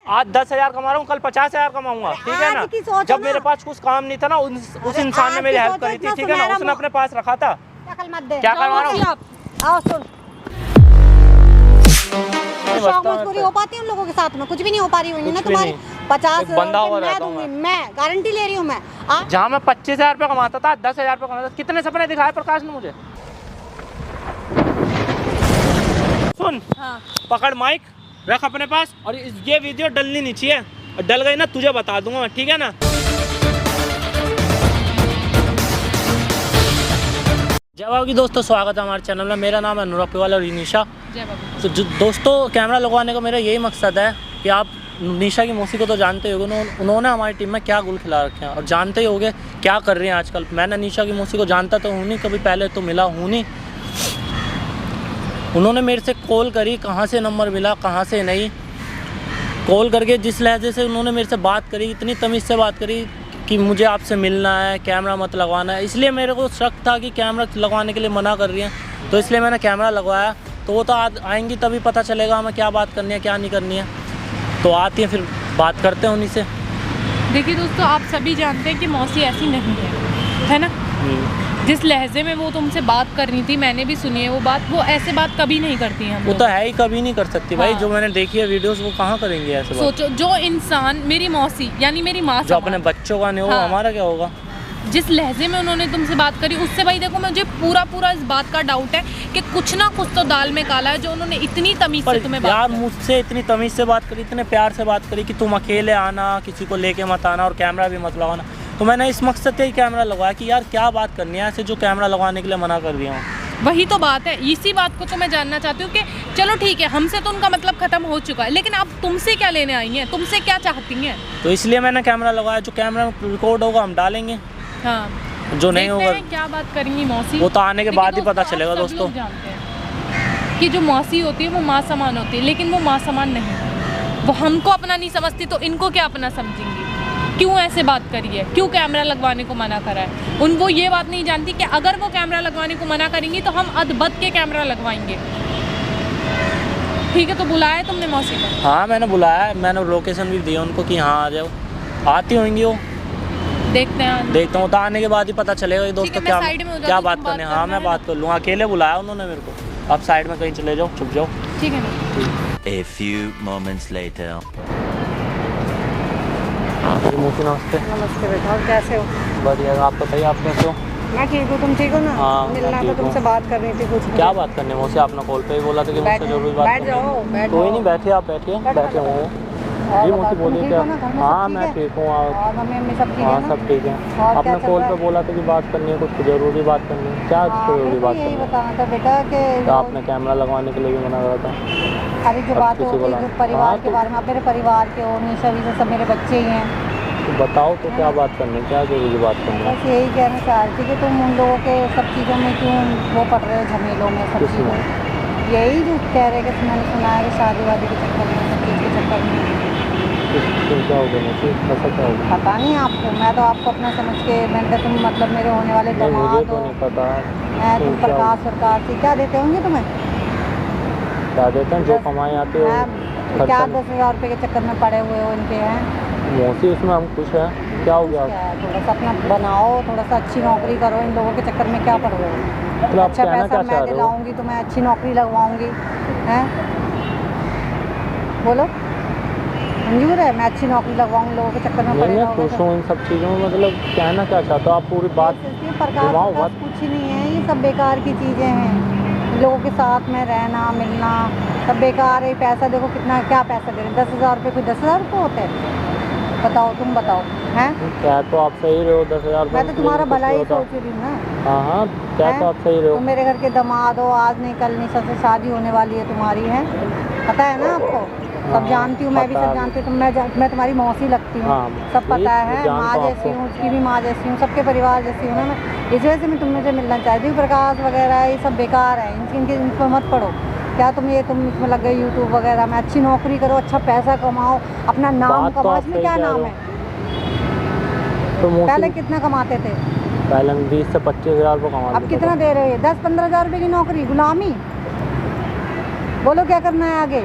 आज 10,000 कमा रहा हूँ, कल 50,000 कमाऊंगा, ठीक है ना। जब मेरे पास कुछ काम नहीं था ना, उस इंसान ने मेरी हेल्प करी थी, ठीक है ना, उसने अपने पास रखा था। क्या करवा रहा हूँ? आओ सुन, मजबूरी हो पाती है उन लोगों के साथ में, कुछ भी नहीं हो पा रही हुई ना तुम्हारी। 50 बंदा हुआ रहता दूंगी मैं, गारंटी ले रही हूँ मैं। जहाँ मैं 25,000 रुपये कमाता था, 10,000 रुपये कमाता था। कितने सपने दिखाए प्रकाश ने मुझे। सुन, पकड़ माइक, रख अपने पास, और ये वीडियो डलनी नहीं चाहिए, डल गई ना तुझे बता दूंगा मैं, ठीक है ना। जय बाबू की दोस्तों, स्वागत है हमारे चैनल में। मेरा नाम है अनुराग पिवाल और निशा। तो दोस्तों, कैमरा लगवाने का मेरा यही मकसद है कि आप निशा की मौसी को तो जानते ही होंगे, उन्होंने हमारी टीम में क्या गुल खिला रखे हैं, और जानते ही होंगे क्या कर रही हैं आजकल। मैंने निशा की मौसी को जानता तो हूँ नहीं, कभी पहले तो मिला हूँ नहीं। उन्होंने मेरे से कॉल करी, कहाँ से नंबर मिला कहाँ से नहीं, कॉल करके जिस लहजे से उन्होंने मेरे से बात करी, इतनी तमीज़ से बात करी कि मुझे आपसे मिलना है, कैमरा मत लगवाना है। इसलिए मेरे को शक था कि कैमरा लगवाने के लिए मना कर रही हैं, तो इसलिए मैंने कैमरा लगवाया। तो वो तो आएंगी तभी पता चलेगा हमें क्या बात करनी है क्या नहीं करनी है। तो आती है, फिर बात करते हैं उन्हीं से। देखिए दोस्तों, आप सभी जानते हैं कि मौसी ऐसी नहीं है ना। जिस लहजे में वो तुमसे बात कर रही थी, मैंने भी सुनी है वो बात, वो ऐसे बात कभी नहीं करती हैं। वो तो है ही, कभी नहीं कर सकती भाई। जो मैंने देखी है वीडियोस, वो कहाँ करेंगे ऐसे बात। सोचो, जो इंसान मेरी मौसी यानी मेरी माँ जो अपने बच्चों का नहीं होगा, हमारा क्या होगा। जिस लहजे में उन्होंने तुमसे बात करी, उससे भाई देखो, मुझे पूरा इस बात का डाउट है कि कुछ ना कुछ तो दाल में काला है, जो उन्होंने इतनी तमीज़ से तुम्हें बात यार मुझसे इतनी तमीज़ से बात करी, इतने प्यार से बात करी कि तुम अकेले आना, किसी को लेके मत आना, और कैमरा भी मत लगाना। तो मैंने इस मकसद से ही कैमरा लगवाया कि यार क्या बात करनी है ऐसे, जो कैमरा लगवाने के लिए मना कर दिया हूँ। वही तो बात है, इसी बात को तो मैं जानना चाहती हूँ कि चलो ठीक है, हमसे तो उनका मतलब खत्म हो चुका है, लेकिन आप तुमसे क्या लेने आई हैं, तुमसे क्या चाहती हैं। तो इसलिए मैंने कैमरा लगवाया, जो कैमरा में रिकॉर्ड होगा हम डालेंगे, हाँ, जो नहीं होगा क्या बात करेंगी मौसी, वो तो आने के बाद ही पता चलेगा। दोस्तों, जानते हैं कि जो मौसी होती है वो माँ समान होती है, लेकिन वो माँ समान नहीं। वो हमको अपना नहीं समझती, तो इनको क्या अपना समझेंगी। क्यों ऐसे बात करी है, क्यों कैमरा लगवाने को मना करा है। वो ये बात नहीं जानती कि अगर वो कैमरा लगवाने को मना करेंगी तो हम अदबद के कैमरा लगवाएंगे। ठीक है, तो बुलाया तुमने मौसी को? हाँ, मैंने बुलाया, मैंने लोकेशन भी दी उनको कि हाँ आ जाओ। आती होंगी वो, देखते हैं तो आने के बाद ही पता चलेगा दोस्तों क्या बात करने। हाँ, मैं बात कर लूँगा, अकेले बुलाया उन्होंने मेरे को। आप साइड में कहीं चले जाओ, छुप जाओ, ठीक है ना। A few moments later. नमस्ते। नमस्ते बेटा, और कैसे हो? बढ़िया, आप बताइए आप कैसे हो? मैं ठीक हूँ, तुम ठीक हो ना? हाँ, मिलना था तुमसे, बात करनी थी कुछ। क्या बात करनी है मुझसे? आपने कॉल पे ही बोला था कि मुझसे जरूरी बात। बैठ जाओ, बैठ कोई नहीं, बैठिए, आप बैठिए, बैठे हूँ जी। मुझसे बोलिए क्या? हाँ, मैं ठीक हूँ। और मम्मी अम्मी सब ठीक है? हाँ, सब ठीक है। आपने कॉल पे बोला था कि बात करनी है, कुछ जरूरी बात करनी है। क्या जरूरी बात करनी है? बताना था बेटा कि आपने कैमरा लगवाने के लिए भी मना करा था। अरे जो बात होती है जो परिवार के बारे में, आप मेरे परिवार के हो, निशा भी सब मेरे बच्चे ही हैं। तो बताओ तो क्या बात करनी है, क्या जरूरी बात करनी है? बस यही कहना चाह रही थी कि तुम उन लोगों के सब चीज़ों में क्यों वो पड़ रहे हो, झमेलों में, सब चीज़ों में। यही जो कह रहे कि मैंने सुना है कि शादी वादी के चक्कर में, सब चीज़ के चक्कर में क्या हो गया? ऐसा क्या होगा? पता नहीं आपको, मैं तो आपको अपना समझ के, मैंने तुम मतलब मेरे होने वाले दामाद मुझे तो नहीं पता। तुम प्रकाश सरकार से क्या देते होंगे तुम्हें? क्या देते हैं? जो कमाई आती है क्या 10,000 रुपये के चक्कर में पड़े हुए हो इनके हैं मौसी, उसमें हम खुश हैं। क्या हो गया? थोड़ा सा अपना बनाओ, थोड़ा सा अच्छी नौकरी करो। इन लोगों के चक्कर में क्या पड़ रहे हो? अच्छा पैसा मैं दिलाऊंगी, तो मैं अच्छी नौकरी लगवाऊंगी, हैं? बोलो, मंजूर है? मैं अच्छी नौकरी लगवाऊंगी, लोगों के चक्कर में पड़े मैं खुश हूँ इन सब चीज़ों में। मतलब कहना क्या चाहते हो आप? पूरी बात प्रकाश कुछ नहीं है, ये सब बेकार की चीज़ें हैं। लोगों के साथ में रहना मिलना सब बेकार है। पैसा देखो कितना, क्या पैसा दे रहे हैं? 10,000 रुपये, कोई 10,000 रुपये होते हैं? बताओ, तुम बताओ, हैं? क्या तो आप सही रहे हो? 10,000 मैं तो तुम्हारा भला ही सोच रही हूँ ना। हाँ हाँ, क्या तो आप सही रहे हो? तुम मेरे घर के दामाद हो, आज नहीं कल नहीं, सबसे शादी होने वाली है तुम्हारी, है? पता है ना आपको? सब जानती हूँ, मैं भी सब जानती हूँ। मैं तुम्हारी मौसी लगती हूँ, सब पता है। माँ जैसी हूँ, उसकी भी माँ जैसी हूँ, सबके परिवार जैसी हूँ ना मैं। इस वजह से मैं तुमसे मिलना चाहती हूँ। प्रकाश वगैरह ये सब बेकार है, इन पर मत पढ़ो। क्या तुम इसमें लग गए यूट्यूब वगैरह में? अच्छी नौकरी करो, अच्छा पैसा कमाओ, अपना नाम कमाओ। इसमें क्या नाम है? तो पहले कितना कमाते थे? पहले 20 से 25,000 रुपये कमाते। अब कितना दे रहे हैं? 10-15,000 रुपये की नौकरी, गुलामी। बोलो क्या करना है आगे?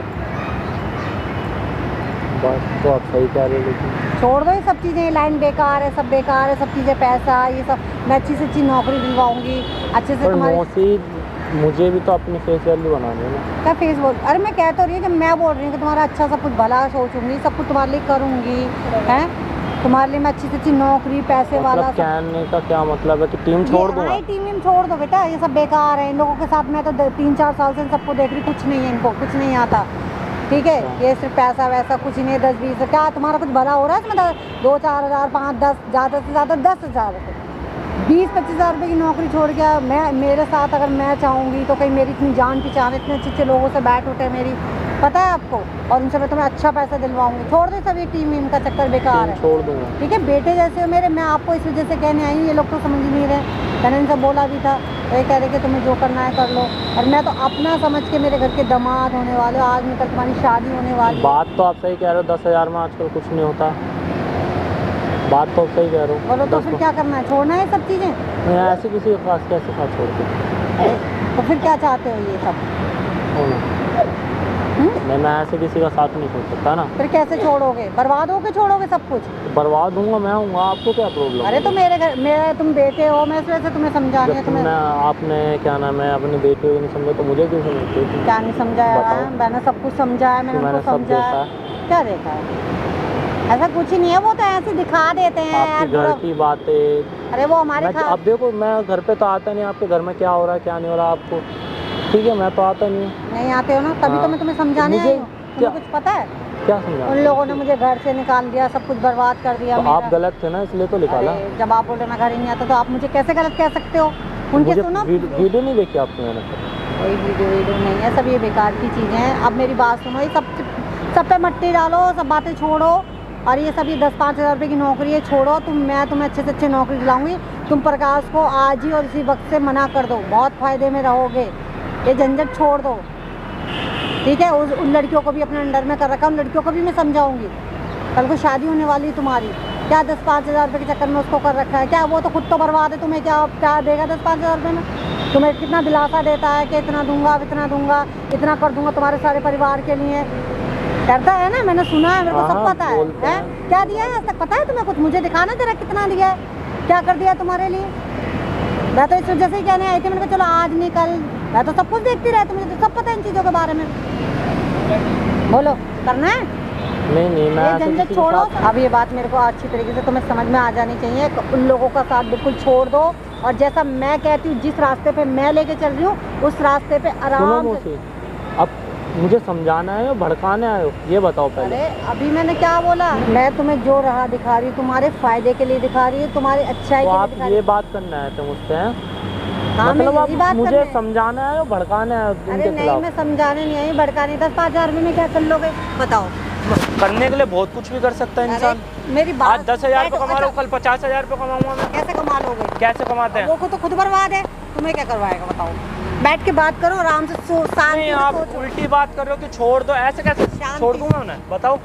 बस तो आप सही कह रहे हो, लेकिन छोड़ दो ये सब चीज़ें, लाइन बेकार है, सब बेकार है, सब चीज़ें, पैसा ये सब। मैं अच्छी से अच्छी नौकरी दिलवाऊंगी, अच्छे से पर तुम्हारी। मौसी मुझे भी तो अपनी फेस वैल्यू बनानी है ना। क्या फेस बोल, अरे मैं कह तो रही हूँ कि मैं बोल रही हूँ कि तुम्हारा अच्छा सब कुछ भला सोचूंगी, सब कुछ तुम्हारे लिए करूँगी, हैं तुम्हारे लिए मैं अच्छी से अच्छी नौकरी, पैसे वाला मतलब कहने का क्या मतलब है कि टीम छोड़ दूँगा? टीम वीम छोड़ दो बेटा, ये सब बेकार है। इन लोगों के साथ मैं तो 3-4 साल से सबको देख रही, कुछ नहीं है इनको, कुछ नहीं आता, ठीक है। ये सिर्फ पैसा वैसा कुछ ही नहीं, 10-20 क्या तुम्हारा कुछ भला हो रहा है इसमें? 2-4 हज़ार, 5-10, ज़्यादा से ज़्यादा 10 हज़ार, 20-25 हज़ार रुपये की नौकरी छोड़ गया। मैं मेरे साथ अगर मैं चाहूँगी तो कहीं मेरी इतनी जान पहचान, इतने अच्छे अच्छे लोगों से बैठ उठे मेरी, पता है आपको, और उनसे मैं तुम्हें अच्छा पैसा दिलवाऊंगी। छोड़ दो सभी टीम वीम का चक्कर, बेकार है, छोड़ दूँगा, ठीक है। बेटे जैसे हो मेरे, मैं आपको इस वजह से कहने आई हूँ, ये लोग तो समझ ही नहीं रहे। मैंने इनसे बोला भी था, ये कह रहे कि तुम्हें जो करना है कर लो, और मैं तो अपना समझ के मेरे घर के दामाद होने वाले हो, आज निकल तुम्हारी शादी होने वाली है। बात तो आप सही कह रहे हो, 10,000 में आजकल कुछ नहीं होता, बात तो आप सही कह रहे हो। बोलो तो फिर क्या करना है, छोड़ना है सब चीज़ें? मैं ऐसे किसी के पास कैसे साथ छोड़ दूँ? तो फिर क्या चाहते हो ये सब? नहीं, मैं ऐसे किसी का साथ नहीं छोड़ सकता ना। फिर कैसे छोड़ोगे? बर्बाद होके छोड़ोगे सब कुछ? बर्बाद दूंगा मैं, हूँ, आपको क्या प्रॉब्लम? अरे तो मेरे घर, मेरे तुम बेटे हो, मैं इस वजह से तुम्हें समझानी है। तुम्हें आपने क्या नाम है अपने बेटे को नहीं समझा तो मुझे क्यों समझते? क्या नहीं समझाया? मैंने सब कुछ समझाया, मैंने उनको समझाया। क्या देखा है? ऐसा कुछ ही नहीं है, वो तो ऐसे दिखा देते हैं आपके घर की बातें। अरे वो हमारे अब देखो, मैं घर पे तो आता नहीं, आपके घर में क्या हो रहा है क्या नहीं हो रहा आपको, ठीक है, मैं तो आता नहीं आते हो ना, तभी तो मैं तुम्हें समझाने आई हूँ। तुम्हें कुछ पता है? क्या समझा? उन लोगों ने मुझे घर से निकाल दिया, सब कुछ बर्बाद कर दिया। तो आप गलत थे ना, इसलिए तो निकाला। जब आप बोल रहे मैं घर ही नहीं आता तो आप मुझे कैसे गलत कह सकते हो? उनके सुनो, वीडियो नहीं देखी आपने? मैंने कोई वीडियो नहीं है, सब ये बेकार की चीज़ें हैं। अब मेरी बात सुनो, ये सब पे मट्टी डालो, सब बातें छोड़ो, और ये सब ये 10-5 हज़ार रुपये की नौकरी है, छोड़ो। मैं तुम्हें अच्छे से अच्छे नौकरी दिलाऊंगी। तुम प्रकाश को आज ही और इसी वक्त से मना कर दो, बहुत फ़ायदे में रहोगे। ये झंझट छोड़ दो, ठीक है। उन लड़कियों को भी अपने अंडर में कर रखा, उन लड़कियों को भी मैं समझाऊंगी। कल को शादी होने वाली है तुम्हारी, क्या 10-5 हज़ार रुपये के चक्कर में उसको कर रखा है? क्या वो तो खुद तो बर्बाद है, तुम्हें क्या देगा 10-5 हज़ार रुपये में? तुम्हें कितना दिलासा देता है कि इतना दूंगा, इतना दूंगा, इतना कर दूंगा तुम्हारे सारे परिवार के लिए, डरता है ना। मैंने सुना है, मेरे को सब पता है। क्या दिया है आज तक पता है तुम्हें कुछ? मुझे दिखाना जरा कितना दिया है, क्या कर दिया तुम्हारे लिए। मैं तो इस वजह से ही कहने आई थी, मैंने कहा चलो आज नहीं कल, मैं तो सब कुछ देखती रहती, मुझे तो सब पता है इन चीज़ों के बारे में। बोलो, करना है? नहीं, मैं झंझट छोड़ो। अब ये बात मेरे को अच्छी तरीके से तुम्हें समझ में आ जानी चाहिए। उन लोगों का साथ बिल्कुल छोड़ दो, और जैसा मैं कहती हूँ, जिस रास्ते पे मैं लेके चल रही हूँ, उस रास्ते पे आराम से। अब मुझे समझाना है या भड़काने आए हो, ये बताओ पहले। अरे अभी मैंने क्या बोला? मैं तुम्हें जो राह दिखा रही हूँ तुम्हारे फायदे के लिए दिखा रही हूँ, तुम्हारी अच्छाई के लिए दिखा रही हूँ। ये बात करना है तो मुझसे हैं? हाँ, मतलब आप बात मुझे समझाना है या भड़काना है? अरे नहीं, मैं समझाने नहीं आई, भड़काने। 10-5 हज़ार में क्या कर लोगे बताओ? करने के लिए बहुत कुछ भी कर सकता है इंसान। मेरी बात, आज 10,000 रुपये कमा रहा हूँ, कल 50,000 रुपये कमाऊंगा मैं। कैसे कमा लोगे? कैसे कमाते हैं? वो को तो खुद बर्बाद है, तुम्हें क्या करवाएगा बताओ? बैठ के बात करो आराम से, नहीं, आप उल्टी बात कर रहे हो कि छोड़ दो, ऐसे कैसे छोड़ दूंगा उन्हें? बताओ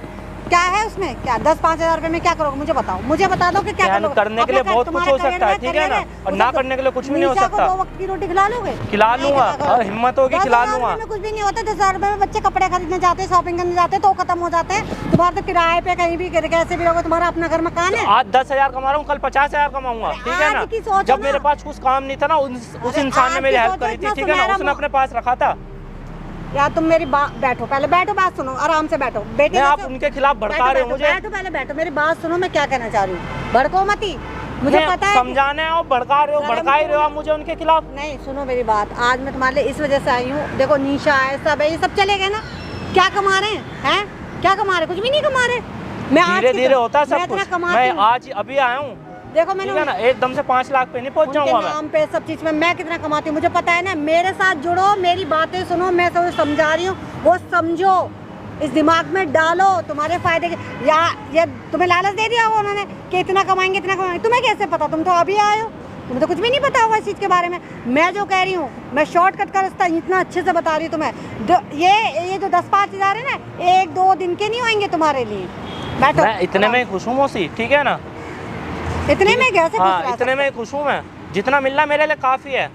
क्या है उसमें? क्या 10-5 हज़ार रुपये में क्या करोगे? मुझे बताओ, मुझे बता दो कि क्या करोगे। करने के लिए बहुत कुछ हो सकता है, ठीक है ना, और ना करने के लिए कुछ भी नहीं हो सकता। 2 वक्त की रोटी खिला लोगे? खिला लूंगा, और हिम्मत होगी खिला लूंगा। कुछ भी नहीं होता। 10,000 रुपये में बच्चे कपड़े खरीदने जाते हैं, शॉपिंग करने जाते हैं, तो खत्म हो जाते हैं। तुम्हारे तो किराए पे कहीं भी कैसे भी रहोगे, तुम्हारा अपना घर मकान है। आज 10,000 कमा रहा हूँ, कल 50,000 कमाऊंगा, ठीक है ना। जब मेरे पास कुछ काम नहीं था ना, उस इंसान ने मेरी हेल्प करी थी, ठीक है ना, उसने अपने पास रखा था। यार तुम मेरी बात, बैठो पहले, बैठो, बात सुनो, आराम से बैठो। बेटे आप उनके खिलाफ भड़का रहे हो मुझे। बैठो पहले, बैठो, मेरी बात सुनो, मैं क्या कहना चाह रही हूँ। भड़को मती, मुझे पता है समझाने आओ, भड़का रहे हो, भड़का ही रहे हो आप मुझे उनके खिलाफ। नहीं, सुनो मेरी बात, आज मैं तुम्हारे लिए इस वजह से आई हूँ। देखो निशा है, सब है, ये सब चले गए ना, क्या कमा रहे हैं? क्या कमा रहे? कुछ भी नहीं कमा रहे। मैं धीरे धीरे होता है सब कुछ। मैं आज अभी आया हूँ, देखो मैंने ना, एकदम से 5 लाख पे नहीं पहुँच जाऊंगा नाम पे सब चीज में। मैं कितना कमाती हूँ मुझे पता है ना। मेरे साथ जुड़ो, मेरी बातें सुनो, मैं सब समझा रही हूँ, वो समझो, इस दिमाग में डालो, तुम्हारे फायदे के। या ये तुम्हें लालच दे दिया होगा उन्होंने कि इतना कमाएंगे, इतना कमाएंगे। तुम्हें कैसे पता? तुम तो अभी आए हो, तुम्हें तो कुछ भी नहीं पता होगा इस चीज़ के बारे में। मैं जो कह रही हूँ, मैं शॉर्टकट का रास्ता इतना अच्छे से बता रही हूँ तुम्हें। ये जो 10-5 हज़ार है ना, 1-2 दिन के नहीं होंगे तुम्हारे लिए। बैठो, मैं इतने में खुश हूँ मौसी, ठीक है ना। इतने में कैसे? हाँ, इतने में खुश हूँ मैं, जितना मिलना मेरे लिए काफ़ी है।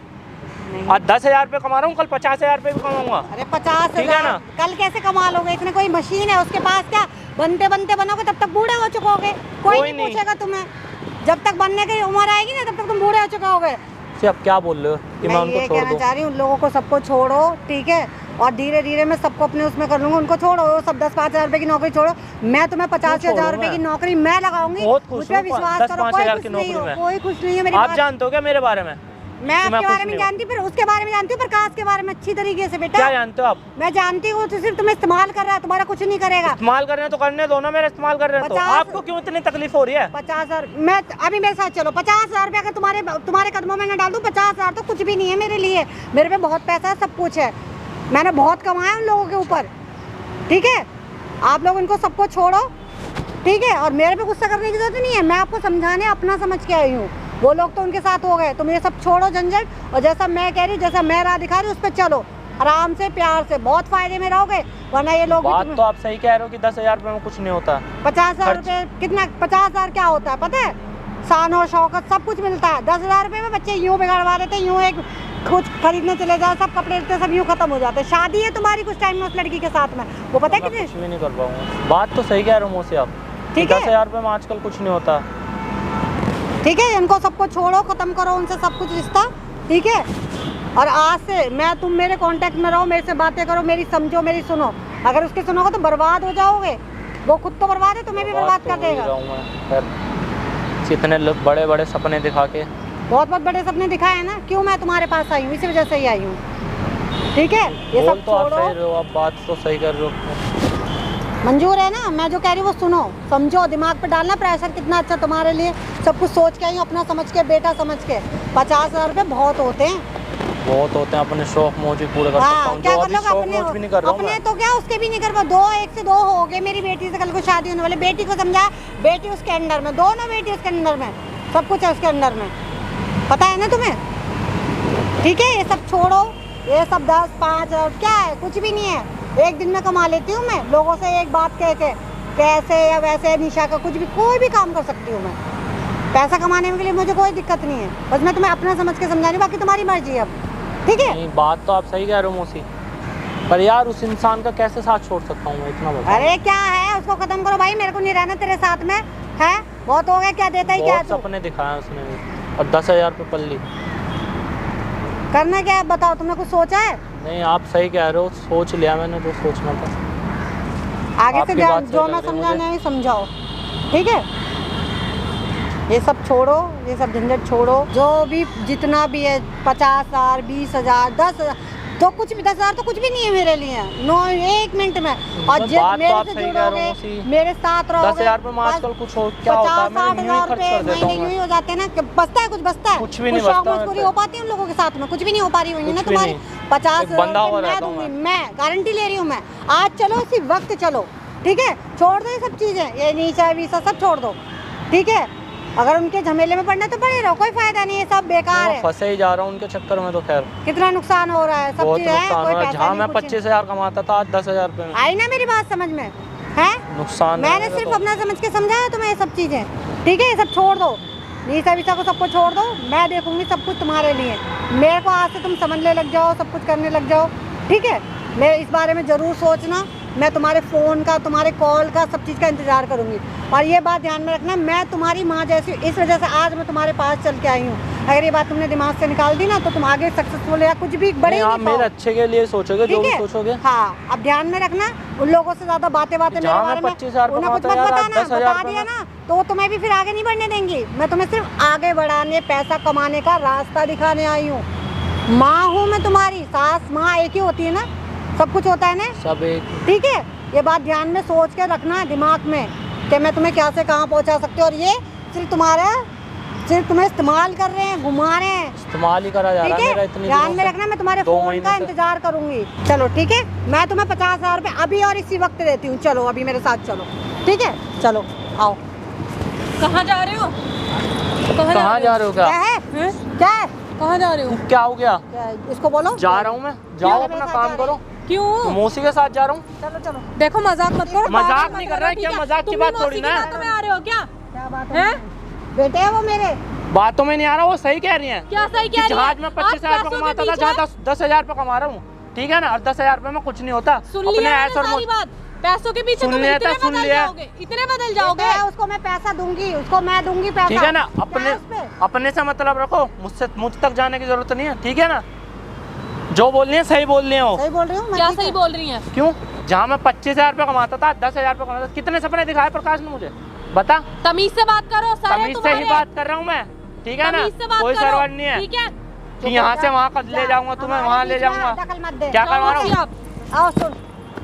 आज 10,000 रुपये कमा रहा हूँ, कल 50,000 रुपये भी कमाऊंगा। अरे 50,000 कल कैसे कमा लोगे? इतने कोई मशीन है उसके पास क्या बनते बनते बनोगे तब तक बूढ़े हो चुकोगे, कोई नहीं पूछेगा तुम्हें। जब तक बनने की उम्र आएगी ना तब तक तुम बूढ़े हो चुके होगे। आप क्या बोल रहे हो कि मैं उनको छोड़ दूं? चाह रही हूँ लोगों को सबको छोड़ो, ठीक है, और धीरे धीरे मैं सबको अपने उसमें कर लूंगा। उनको छोड़ो, सब 10-5 हज़ार रुपए की नौकरी छोड़ो, मैं तुम्हें 50,000 रुपए की नौकरी मैं लगाऊंगी। मुझ पे विश्वास करो, कोई खुश नहीं हो, कोई खुश नहीं है मेरी। आप जानते हो क्या मेरे बारे में? मैं आपके बारे में जानती हूँ, फिर उसके बारे में जानती हूँ, प्रकाश के बारे में अच्छी तरीके से। बेटा क्या जानते हो आप? मैं जानती हूँ, तो सिर्फ तुम्हें इस्तेमाल कर रहा है, तुम्हारा कुछ नहीं करेगा। इस्तेमाल कर रहे हैं तो करने दो ना, मेरा इस्तेमाल कर रहे हैं तो आपको क्यों इतनी तकलीफ हो रही है? 50,000 मैं अभी मेरे साथ चलो, 50,000 रुपये अगर तुम्हारे कदमों में न डाल दूँ, 50,000 तो कुछ भी नहीं है मेरे लिए। मेरे पे बहुत पैसा है, सब कुछ है, मैंने बहुत कमाया उन लोगों के ऊपर, ठीक है। आप लोग इनको सबको छोड़ो, ठीक है, और मेरे पे गुस्सा करने की जरूरत नहीं है। मैं आपको समझाने अपना समझ के आई हूँ, वो लोग तो उनके साथ हो गए, तुम ये सब छोड़ो झंझट, और जैसा मैं कह रही, जैसा मैं राह दिखा रही उस पर चलो, आराम से प्यार से, बहुत फायदे में रहोगे। वरना ये लोग बात तो आप सही कह रहे हो कि 10,000 रुपये में कुछ नहीं होता। 50,000 रुपये कितना, 50,000 क्या होता है पता है? शान और शौकत सब कुछ मिलता है। 10,000 रुपये में बच्चे यूँ बिगाड़वा देते, यूँ एक कुछ खरीदने चले जाओ, सब कपड़े लेते सब यूँ खत्म हो जाते हैं। शादी है तुम्हारी कुछ टाइम में उस लड़की के साथ में, वो पता है कितने। कुछ भी नहीं कर पाऊंगा। बात तो सही कह रहे हो मौसी आप, ठीक है। 10,000 रुपये में आजकल कुछ नहीं होता, ठीक है। इनको सबको छोड़ो, खत्म करो उनसे सब कुछ रिश्ता, ठीक है। और आज से तुम मेरे कांटेक्ट में रहो, मेरे से बातें करो, मेरी समझो, मेरी सुनो। अगर उसके सुनोगे तो बर्बाद हो जाओगे। वो खुद तो बर्बाद है, तुम्हें भी बर्बाद कर देगा। इतने बड़े बड़े सपने दिखा के, बहुत बड़े सपने दिखाए हैं ना, क्यों मैं तुम्हारे पास आई हूँ, इसी वजह से ही आई हूँ, ठीक है। ये सब तो आप छोड़ो। सही रहे हो, आप बात तो सही कर रहे हो, मंजूर है ना। मैं जो कह रही हूँ वो सुनो, समझो, दिमाग पे डालना प्रेशर कितना अच्छा तुम्हारे लिए। सब कुछ सोच के आई हूँ, अपना समझ के, बेटा समझ के। 50,000 रुपये बहुत होते हैं, बहुत होते हैं। अपने शौक मौज भी पूरे कर सकता हूं, क्या जो कर अभी लो शौक मौज भी नहीं कर रहा हूं अपने मैं। तो क्या उसके भी नहीं कर पा। 2 1 से 2 हो गए। मेरी बेटी से कल को शादी होने वाली, बेटी को समझा, बेटी उसके अंडर में, दोनों बेटी उसके अंडर में, सब कुछ है उसके अंडर में, पता है ना तुम्हें, ठीक है। ये सब छोड़ो, ये सब 10-5 क्या है, कुछ भी नहीं है। एक दिन में कमा लेती हूँ मैं लोगों से एक बात कह के, कैसे या वैसे निशा का कुछ भी, कोई भी काम कर सकती हूँ मैं। पैसा कमाने के लिए मुझे कोई दिक्कत नहीं है, बस मैं तुम्हें अपना समझ के समझा रही हूँ, बाकी तुम्हारी मर्जी है अब, ठीक है। नहीं, बात तो आप सही कह रहे हो मौसी, पर यार उस इंसान का कैसे साथ छोड़ सकता हूँ मैं, इतना बताओ। अरे क्या है, उसको खत्म करो भाई, मेरे को नहीं रहना तेरे साथ में, है बहुत हो गया। क्या देता ही क्या है, सपने दिखाए उसने भी, और 10,000 रुपये पल्ली। करना क्या है बताओ, तुमने कुछ सोचा है? नहीं, आप सही कह रहे हो, सोच लिया मैंने जो सोचना था। आगे से आपकी बात जो सही मैं लग रही है समझाना है समझाओ, ठीक है। ये सब छोड़ो, ये सब झंझट छोड़ो, जो भी जितना भी है, 50,000 20,000 10,000 तो कुछ भी, 10,000 तो कुछ भी नहीं है मेरे लिए, 1 मिनट में। और मेरे से जुड़ोगे, मेरे साथ रहोगे, 10,000 रुपये में आजकल कुछ हो क्या होता है, मैं यूं ही खर्च कर देता हूं। यूं ही हो जाते हैं ना, बचता है कुछ, बचता है कुछ भी नहीं बचता। पूरी हो पाती है उन लोगों के साथ में, कुछ भी नहीं हो पा रही हुई ना तुम्हारी। 50,000 मैं दूंगी, मैं गारंटी ले रही हूँ मैं। आज चलो, इसी वक्त चलो, ठीक है। छोड़ दो ये सब चीजें, ये नीचा वीसा सब छोड़ दो, ठीक है। अगर उनके झमेले में पड़ना तो पड़े रहो, कोई फायदा नहीं है, सब बेकार है। फंसे ही जा रहा हूँ उनके चक्कर में, तो खैर कितना नुकसान हो रहा है, सब बहुत चीज है, नुकसान हो कोई रहा है। पैसा जहाँ नहीं, मैं कुछ 25,000 कमाता था, आज 10,000 रुपये में। आई ना मेरी बात समझ में, है नुकसान मैंने सिर्फ अपना समझ के समझाया तुम्हें ये सब चीजें, ठीक है। ये सब छोड़ दो, नीसा वीसा को सबको छोड़ दो, मैं देखूंगी सब कुछ तुम्हारे लिए। मेरे को आज से तुम समझने लग जाओ, सब कुछ करने लग जाओ, ठीक है। मैं इस बारे में ज़रूर सोचना, मैं तुम्हारे फ़ोन का, तुम्हारे कॉल का, सब चीज़ का इंतज़ार करूंगी। और ये बात ध्यान में रखना, मैं तुम्हारी माँ जैसी, इस वजह से आज मैं तुम्हारे पास चल के आई हूँ। अगर ये बात तुमने दिमाग से निकाल दी ना, तो तुम आगे सक्सेसफुल या कुछ भी बड़े आप मेरे अच्छे के लिए सोचोगे, जो भी सोचोगे। हाँ, अब ध्यान में रखना, उन लोगों से ज़्यादा बातें मेरे बारे में 25,000 उन्हें कुछ मत बताना, बता दिया ना तो वो तुम्हें भी फिर आगे नहीं बढ़ने देंगी। मैं तुम्हें सिर्फ आगे बढ़ाने, पैसा कमाने का रास्ता दिखाने आई हूँ। माँ हूँ मैं तुम्हारी, सास माँ एक ही होती है ना, सब कुछ होता है ना, सब एक, ठीक है। ये बात ध्यान में सोच के रखना दिमाग में कि मैं तुम्हें क्या से कहाँ पहुँचा सकती हूँ। और ये सिर्फ तुम्हें इस्तेमाल कर रहे हैं, घुमा रहे हैं, इस्तेमाल ही करा जा रहा है मेरा इतनी। ध्यान में रखना, मैं तुम्हारे फोन का इंतजार करूंगी। चलो ठीक है, मैं तुम्हें 50,000 रुपये अभी और इसी वक्त देती हूँ। चलो अभी मेरे साथ चलो, ठीक है, चलो आओ। कहाँ जा रहे हो? कहाँ जा रहे हो? क्या है? क्या है? कहाँ जा रहे हो? क्या हो गया? इसको बोलो। जा रहा हूँ मैं, जाओ अपना काम करो। क्यों? मौसी के साथ जा रहा हूँ। चलो चलो, देखो मजाक मत करो। मजाक नहीं कर रहा है, क्या मजाक की बात थोड़ी ना। तुम्हें आ रहे हो क्या? क्या बात है? बेटे है वो मेरे, बातों में नहीं आ रहा, वो सही कह रही है। क्या सही कह रही है? जहाज में 25,000 रुपये कमाता था, जहाँ 10,000 रुपये कमा रहा हूँ, ठीक है ना। और 10,000 रुपये में कुछ नहीं होता। सुन लिया है सारी बात? पैसों के पीछे सुन तुम लिया इतने था, सुन बदल लिया। जाओगे, इतने बदल जाओगे। है, उसको मैं पैसा दूंगी, उसको मैं दूंगी पैसा। ठीक है ना, क्या अपने है उसपे? अपने से मतलब रखो, मुझसे मुझ तक जाने की जरूरत नहीं है, ठीक है ना। जो बोल रही है सही बोल रही है वो। सही बोल रही हूँ मैं, क्या ठीक है। सही बोल रही हैं? क्यों? जहाँ मैं 25,000 रुपये कमाता था, 10,000 रुपये कमाता था, कितने सपने दिखाए प्रकाश ने मुझे, बता। तमीज से बात करो, सर है तमीज से ही तुम्हारे। बात कर रहा हूँ मैं, ठीक है ना। तमीज से बात कोई करो, सर्वर नहीं है ठीक है। कि यहाँ से वहाँ कर ले जाऊंगा तुम्हें, हमारे वहाँ ले बीच में जाऊंगा। दखल मत दे। क्या करवा रहा चलो हूँ, आप आओ सुन,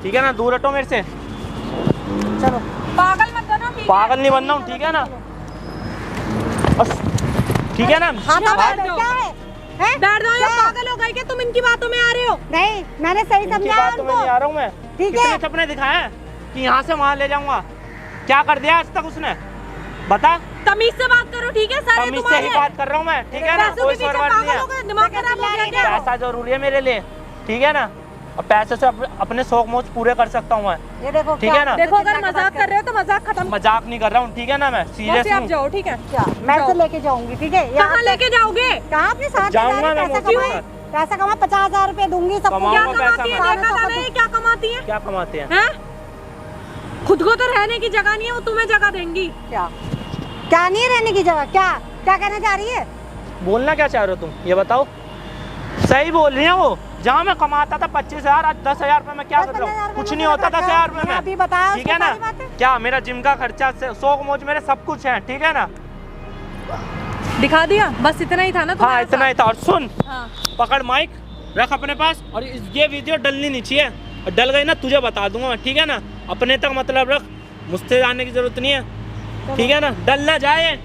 ठीक है ना, दूर हटो मेरे से। चलो। पागल मत बनो, ठीक है? पागल नहीं बनना हूँ, ठीक है ना। बस, ठीक है ना। हाँ तो बैठ बैठ जाओ। क्या है? हैं? बैठ जाओ, या क्या? पागल हो गए क्या तुम इनकी बातों में आ रहे हो? नहीं, मैंने सही इनकी समझाया बातों में नहीं आ उनको। रहा हूँ मैं। ठीक कितने है। सपने दिखाए हैं कि यहाँ से वहाँ ले जाऊंगा, क्या कर दिया आज तक उसने, बता। तमीज से बात करो, ठीक है? सर है तमीज से ही तुम्हारे। बात कर रहा हूँ मैं, ठीक है ना। पैसों कोई के पीछे सर्वर नहीं पागल है। हो गए, दिमाग खराब हो गया क्या? पैसा जरूरी है मेरे लिए, ठीक है ना। और पैसे से अपने शौक मौज पूरे कर सकता हूँ मैं, ये देखो ठीक क्या- है ना। देखो, अगर मजाक कर रहे हो तो मजाक खत्म। मजाक नहीं कर रहा हूँ, ठीक है ना। मैं सीरियस वैसे आप हूँ। जाओ, ठीक है? क्या मैं जाओ। से लेके जाऊंगी, ठीक है। यहाँ कहाँ से- लेके जाओगे? कहाँ अपने साथ जाऊंगा ले जा रही, मैं पैसा मोची कमाए, के पैसा कमा 50,000 रुपए दूंगी सबको। कमाऊंगा क्या पैसा कमाती है? मैं। देखा जाना है क्या कमाती है? क्या कमाते हैं? हैं? खुद को तो रहने की जगह नहीं है, वो तुम्हें जगह देंगी। क्या क्या नहीं है रहने की जगह, क्या क्या कहना चाह रही है? बोलना क्या चाह रहे हो तुम, ये बताओ। सही बोल रही है वो। जहाँ मैं कमाता था 25,000, आज 10,000 रुपए में क्या कर रहा 10,000 हूँ, रुपए कुछ में नहीं क्या होता करता है? 10,000 रुपए मैंने अभी में, बताया ठीक है उसको ना। सारी बातें। क्या मेरा जिम का खर्चा, शौक मौज मेरे सब कुछ है, ठीक है ना। दिखा दिया, बस इतना ही था ना हाँ तुम्हारे इतना ही था। और सुन, साथ? हाँ। पकड़ माइक, रख अपने पास। और ये वीडियो डलनी नहीं चाहिए, और डल गई ना तुझे बता दूंगा मैं, ठीक है ना। अपने तक मतलब रख, मुझसे जाने की जरूरत नहीं है, ठीक है ना। डल ना जाए।